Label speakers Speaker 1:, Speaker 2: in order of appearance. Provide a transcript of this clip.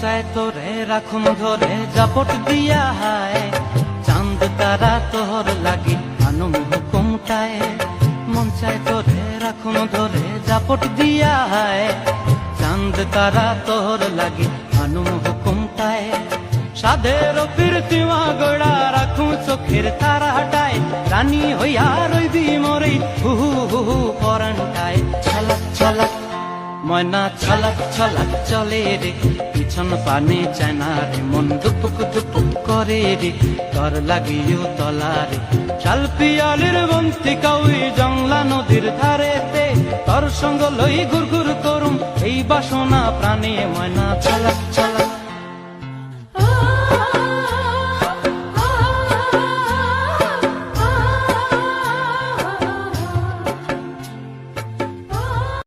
Speaker 1: চায় তোরে রাখুন ধরে জাপট দিয়া হায়, চাঁদ তারা তোর লাগি আনুম হুকুমটায়। মন চায় তোরে রাখুন ধরে জাপট দিয়া হায়, চাঁদ তারা তোর লাগি আনুম হুকুমটায়। সাধের ফিরতিমা গোড়া রাখুন চোখের তারা হাটায়, রানী হইয়া রইবি মরে হু হু হু হু পরানটায়। ছলাক ছলাক ময়না ছলাক ছলাক চলে রে, পিছন পানে চায় না রে, মন দুপুক দুপুক করে রে, তর লাগিও তলারে। শাল পিয়ালির বন্তি কাউই জংলা নদীর ধারেতে, তর সঙ্গ লই ঘুর ঘুর করুম এই বাসনা প্রাণে। ময়না ছলাক ছলাক